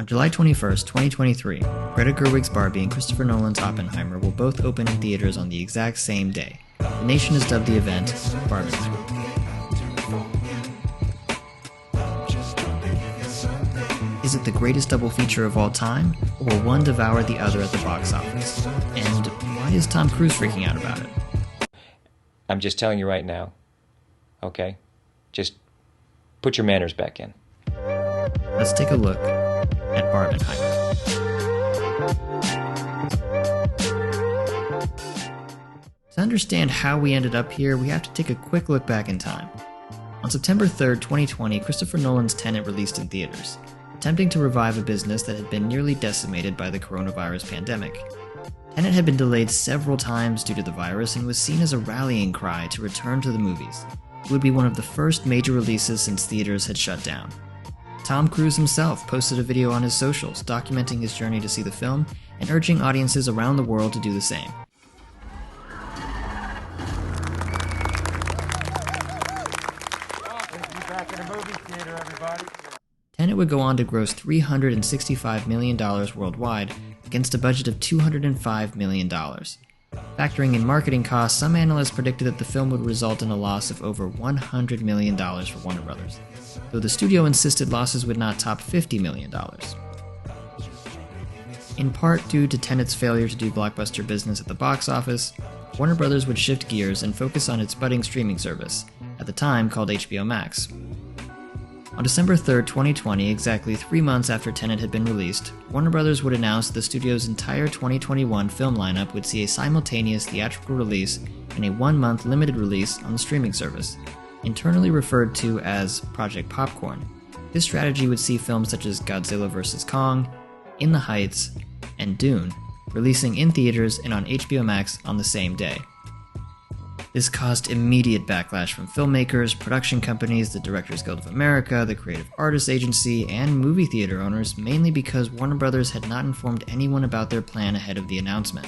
On July 21st, 2023, Greta Gerwig's Barbie and Christopher Nolan's Oppenheimer will both open in theaters on the exact same day. The nation has dubbed the event Barbenheimer. Is it the greatest double feature of all time, or will one devour the other at the box office? And why is Tom Cruise freaking out about it? I'm just telling you right now, okay? Just put your manners back in. Let's take a look at Barbenheimer. To understand how we ended up here, we have to take a quick look back in time. On September 3rd, 2020, Christopher Nolan's Tenet released in theaters, attempting to revive a business that had been nearly decimated by the coronavirus pandemic. Tenet had been delayed several times due to the virus and was seen as a rallying cry to return to the movies. It would be one of the first major releases since theaters had shut down. Tom Cruise himself posted a video on his socials documenting his journey to see the film and urging audiences around the world to do the same. Back in the movie theater, everybody. Tenet would go on to gross $365 million worldwide against a budget of $205 million. Factoring in marketing costs, some analysts predicted that the film would result in a loss of over $100 million for Warner Brothers, though the studio insisted losses would not top $50 million. In part due to Tenet's failure to do blockbuster business at the box office, Warner Brothers would shift gears and focus on its budding streaming service, at the time called HBO Max. On December 3rd, 2020, exactly 3 months after Tenet had been released, Warner Brothers would announce the studio's entire 2021 film lineup would see a simultaneous theatrical release and a 1-month limited release on the streaming service, internally referred to as Project Popcorn. This strategy would see films such as Godzilla vs. Kong, In the Heights, and Dune releasing in theaters and on HBO Max on the same day. This caused immediate backlash from filmmakers, production companies, the Directors Guild of America, the Creative Artists Agency, and movie theater owners, mainly because Warner Brothers had not informed anyone about their plan ahead of the announcement.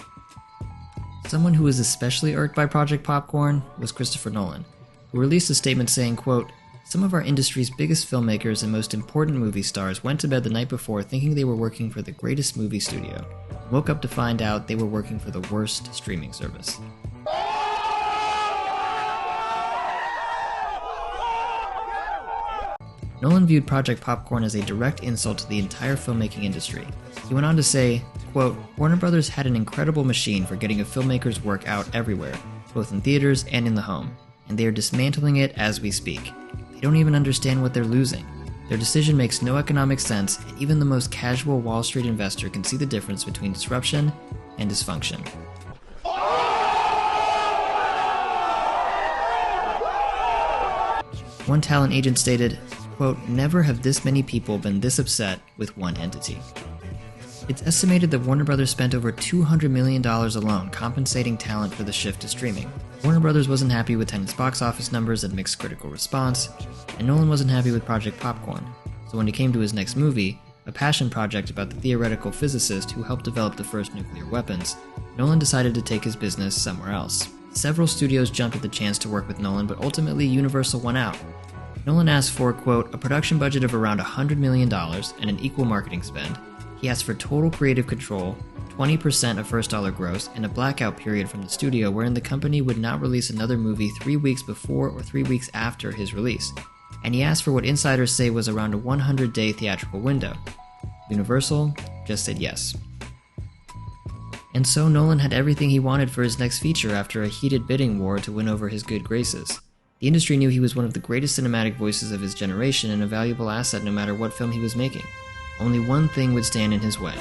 Someone who was especially irked by Project Popcorn was Christopher Nolan, who released a statement saying, quote, "Some of our industry's biggest filmmakers and most important movie stars went to bed the night before thinking they were working for the greatest movie studio, and woke up to find out they were working for the worst streaming service." Nolan viewed Project Popcorn as a direct insult to the entire filmmaking industry. He went on to say, quote, "Warner Brothers had an incredible machine for getting a filmmaker's work out everywhere, both in theaters and in the home, and they are dismantling it as we speak. They don't even understand what they're losing. Their decision makes no economic sense, and even the most casual Wall Street investor can see the difference between disruption and dysfunction." One talent agent stated, quote, "Never have this many people been this upset with one entity." It's estimated that Warner Brothers spent over $200 million alone compensating talent for the shift to streaming. Warner Brothers wasn't happy with Tenet's box office numbers and mixed critical response, and Nolan wasn't happy with Project Popcorn, so when it came to his next movie, a passion project about the theoretical physicist who helped develop the first nuclear weapons, Nolan decided to take his business somewhere else. Several studios jumped at the chance to work with Nolan, but ultimately Universal won out. Nolan asked for, quote, "a production budget of around $100 million and an equal marketing spend. He asked for total creative control, 20% of first dollar gross, and a blackout period from the studio wherein the company would not release another movie 3 weeks before or 3 weeks after his release. And he asked for what insiders say was around a 100-day theatrical window. Universal just said yes." And so Nolan had everything he wanted for his next feature after a heated bidding war to win over his good graces. The industry knew he was one of the greatest cinematic voices of his generation and a valuable asset no matter what film he was making. Only one thing would stand in his way.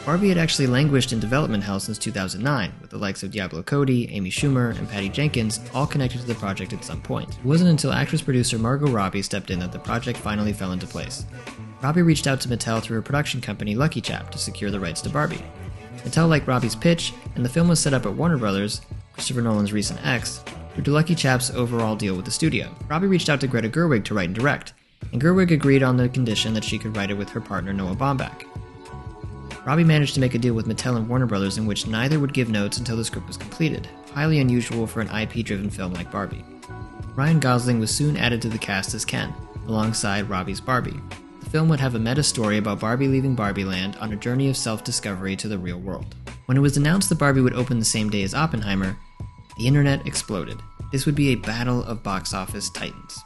Barbie had actually languished in development hell since 2009, with the likes of Diablo Cody, Amy Schumer, and Patty Jenkins all connected to the project at some point. It wasn't until actress-producer Margot Robbie stepped in that the project finally fell into place. Robbie reached out to Mattel through her production company Lucky Chap to secure the rights to Barbie. Mattel liked Robbie's pitch, and the film was set up at Warner Brothers, Christopher Nolan's recent ex, due to Lucky Chap's overall deal with the studio. Robbie reached out to Greta Gerwig to write and direct, and Gerwig agreed on the condition that she could write it with her partner Noah Baumbach. Robbie managed to make a deal with Mattel and Warner Brothers in which neither would give notes until the script was completed, highly unusual for an IP-driven film like Barbie. Ryan Gosling was soon added to the cast as Ken, alongside Robbie's Barbie. The film would have a meta-story about Barbie leaving Barbieland on a journey of self-discovery to the real world. When it was announced that Barbie would open the same day as Oppenheimer, the internet exploded. This would be a battle of box office titans.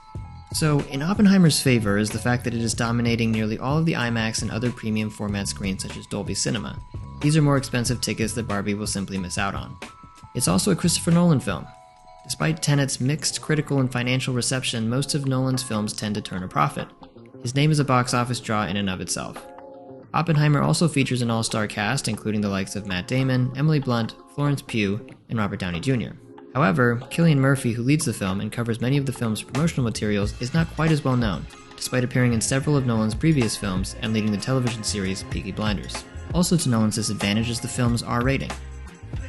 So, in Oppenheimer's favor is the fact that it is dominating nearly all of the IMAX and other premium format screens such as Dolby Cinema. These are more expensive tickets that Barbie will simply miss out on. It's also a Christopher Nolan film. Despite Tenet's mixed critical and financial reception, most of Nolan's films tend to turn a profit. His name is a box office draw in and of itself. Oppenheimer also features an all-star cast including the likes of Matt Damon, Emily Blunt, Florence Pugh, and Robert Downey Jr. However, Cillian Murphy, who leads the film and covers many of the film's promotional materials, is not quite as well known, despite appearing in several of Nolan's previous films and leading the television series Peaky Blinders. Also to Nolan's disadvantage is the film's R rating.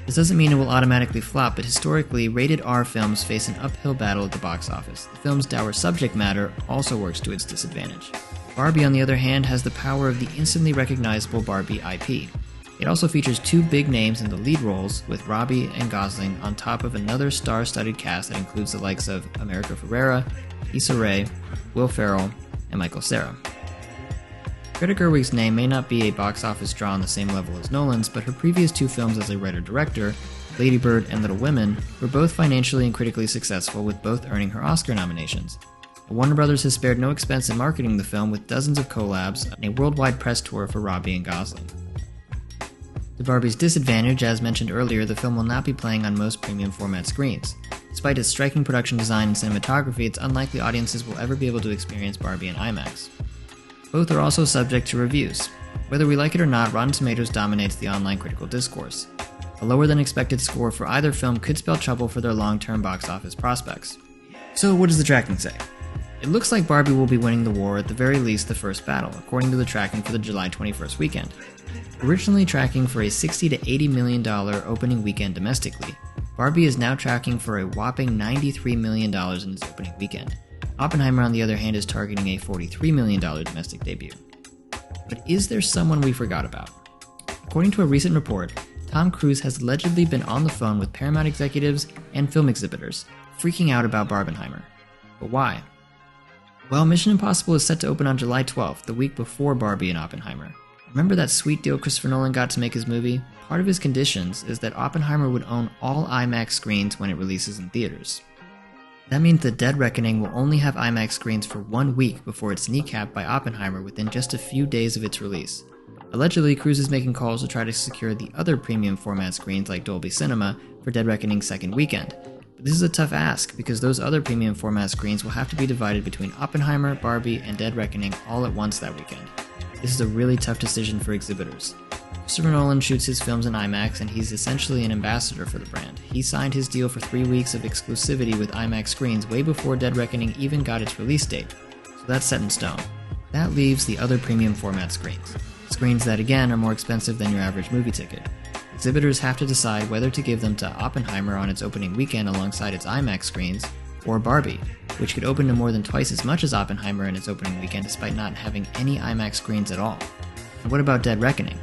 This doesn't mean it will automatically flop, but historically, rated R films face an uphill battle at the box office. The film's dour subject matter also works to its disadvantage. Barbie, on the other hand, has the power of the instantly recognizable Barbie IP. It also features two big names in the lead roles, with Robbie and Gosling on top of another star-studded cast that includes the likes of America Ferrera, Issa Rae, Will Ferrell, and Michael Cera. Greta Gerwig's name may not be a box office draw on the same level as Nolan's, but her previous two films as a writer-director, Lady Bird and Little Women, were both financially and critically successful, with both earning her Oscar nominations. Warner Brothers has spared no expense in marketing the film with dozens of collabs and a worldwide press tour for Robbie and Gosling. To Barbie's disadvantage, as mentioned earlier, the film will not be playing on most premium format screens. Despite its striking production design and cinematography, it's unlikely audiences will ever be able to experience Barbie in IMAX. Both are also subject to reviews. Whether we like it or not, Rotten Tomatoes dominates the online critical discourse. A lower than expected score for either film could spell trouble for their long-term box office prospects. So what does the tracking say? It looks like Barbie will be winning the war, at the very least the first battle, according to the tracking for the July 21st weekend. Originally tracking for a $60 to $80 million opening weekend domestically, Barbie is now tracking for a whopping $93 million in its opening weekend. Oppenheimer, on the other hand, is targeting a $43 million domestic debut. But is there someone we forgot about? According to a recent report, Tom Cruise has allegedly been on the phone with Paramount executives and film exhibitors, freaking out about Barbenheimer. But why? Well, Mission Impossible is set to open on July 12th, the week before Barbie and Oppenheimer. Remember that sweet deal Christopher Nolan got to make his movie? Part of his conditions is that Oppenheimer would own all IMAX screens when it releases in theaters. That means that Dead Reckoning will only have IMAX screens for 1 week before it's kneecapped by Oppenheimer within just a few days of its release. Allegedly, Cruise is making calls to try to secure the other premium format screens like Dolby Cinema for Dead Reckoning's second weekend. But this is a tough ask because those other premium format screens will have to be divided between Oppenheimer, Barbie, and Dead Reckoning all at once that weekend. This is a really tough decision for exhibitors. Christopher Nolan shoots his films in IMAX and he's essentially an ambassador for the brand. He signed his deal for 3 weeks of exclusivity with IMAX screens way before Dead Reckoning even got its release date, so that's set in stone. That leaves the other premium format screens. Screens that again are more expensive than your average movie ticket. Exhibitors have to decide whether to give them to Oppenheimer on its opening weekend alongside its IMAX screens, or Barbie, which could open to more than twice as much as Oppenheimer in its opening weekend despite not having any IMAX screens at all. And what about Dead Reckoning?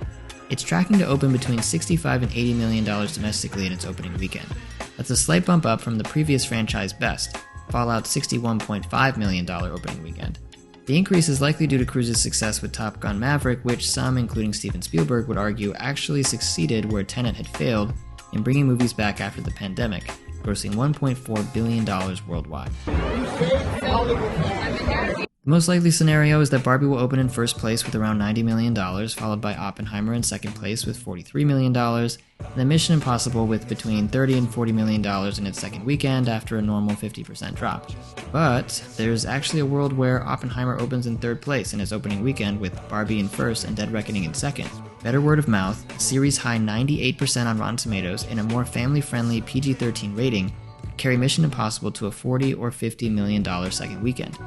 It's tracking to open between $65 and $80 million domestically in its opening weekend. That's a slight bump up from the previous franchise best, Fallout's $61.5 million opening weekend. The increase is likely due to Cruise's success with Top Gun Maverick, which some, including Steven Spielberg, would argue actually succeeded where Tenet had failed in bringing movies back after the pandemic, grossing $1.4 billion worldwide. The most likely scenario is that Barbie will open in first place with around $90 million, followed by Oppenheimer in second place with $43 million, and then Mission Impossible with between $30 and $40 million in its second weekend after a normal 50% drop. But there's actually a world where Oppenheimer opens in third place in its opening weekend with Barbie in first and Dead Reckoning in second. Better word of mouth, a series high 98% on Rotten Tomatoes, and a more family-friendly PG-13 rating could carry Mission Impossible to a $40 or $50 million second weekend.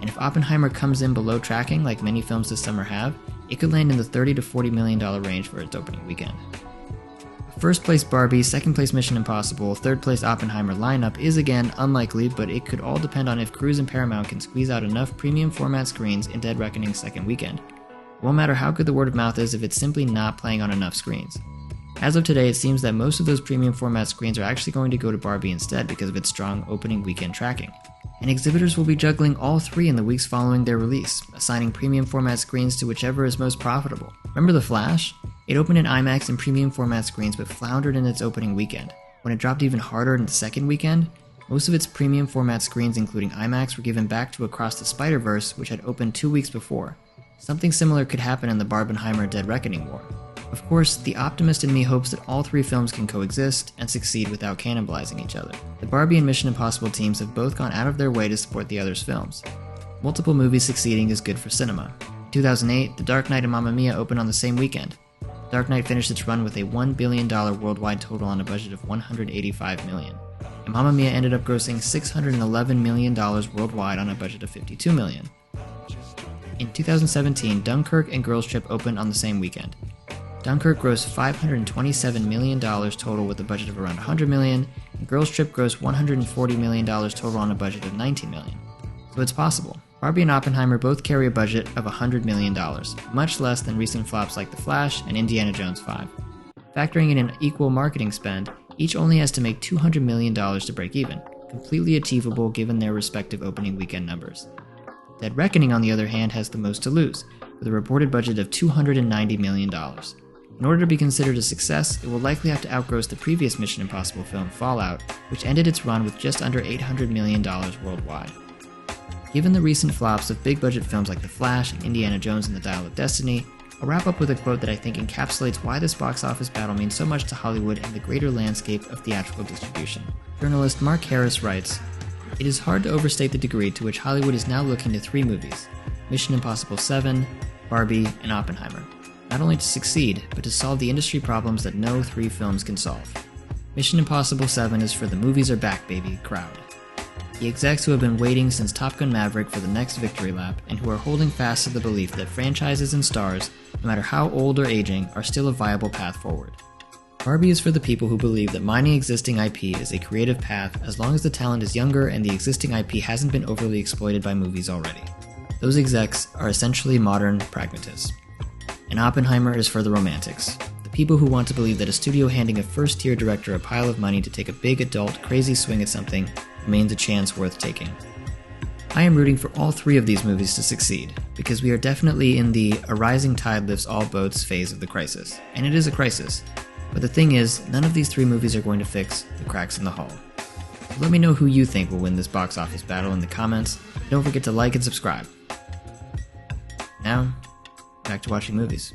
And if Oppenheimer comes in below tracking, like many films this summer have, it could land in the $30 to $40 million range for its opening weekend. A first place Barbie, second place Mission Impossible, third place Oppenheimer lineup is again unlikely, but it could all depend on if Cruise and Paramount can squeeze out enough premium format screens in Dead Reckoning's second weekend. It won't matter how good the word of mouth is if it's simply not playing on enough screens. As of today, it seems that most of those premium format screens are actually going to go to Barbie instead because of its strong opening weekend tracking. And exhibitors will be juggling all three in the weeks following their release, assigning premium format screens to whichever is most profitable. Remember The Flash? It opened in IMAX and premium format screens but floundered in its opening weekend. When it dropped even harder in the second weekend, most of its premium format screens, including IMAX, were given back to Across the Spider-Verse, which had opened 2 weeks before. Something similar could happen in the Barbenheimer Dead Reckoning war. Of course, the optimist in me hopes that all three films can coexist and succeed without cannibalizing each other. The Barbie and Mission Impossible teams have both gone out of their way to support the other's films. Multiple movies succeeding is good for cinema. In 2008, The Dark Knight and Mamma Mia opened on the same weekend. Dark Knight finished its run with a $1 billion worldwide total on a budget of $185 million. And Mamma Mia ended up grossing $611 million worldwide on a budget of $52 million. In 2017, Dunkirk and Girls Trip opened on the same weekend. Dunkirk grossed $527 million total with a budget of around $100 million, and Girls Trip grossed $140 million total on a budget of $19 million. So it's possible. Barbie and Oppenheimer both carry a budget of $100 million, much less than recent flops like The Flash and Indiana Jones 5. Factoring in an equal marketing spend, each only has to make $200 million to break even, completely achievable given their respective opening weekend numbers. Dead Reckoning, on the other hand, has the most to lose, with a reported budget of $290 million. In order to be considered a success, it will likely have to outgross the previous Mission Impossible film, Fallout, which ended its run with just under $800 million worldwide. Given the recent flops of big-budget films like The Flash and Indiana Jones and the Dial of Destiny, I'll wrap up with a quote that I think encapsulates why this box office battle means so much to Hollywood and the greater landscape of theatrical distribution. Journalist Mark Harris writes, "It is hard to overstate the degree to which Hollywood is now looking to three movies, Mission Impossible 7, Barbie, and Oppenheimer, not only to succeed, but to solve the industry problems that no three films can solve. Mission Impossible 7 is for the movies are back, baby crowd. The execs who have been waiting since Top Gun Maverick for the next victory lap and who are holding fast to the belief that franchises and stars, no matter how old or aging, are still a viable path forward. Barbie is for the people who believe that mining existing IP is a creative path as long as the talent is younger and the existing IP hasn't been overly exploited by movies already. Those execs are essentially modern pragmatists. And Oppenheimer is for the romantics, the people who want to believe that a studio handing a first-tier director a pile of money to take a big adult crazy swing at something remains a chance worth taking. I am rooting for all three of these movies to succeed, because we are definitely in the a rising tide lifts all boats phase of the crisis, and it is a crisis. But the thing is, none of these three movies are going to fix the cracks in the hull. So let me know who you think will win this box office battle in the comments. Don't forget to like and subscribe. Now, back to watching movies.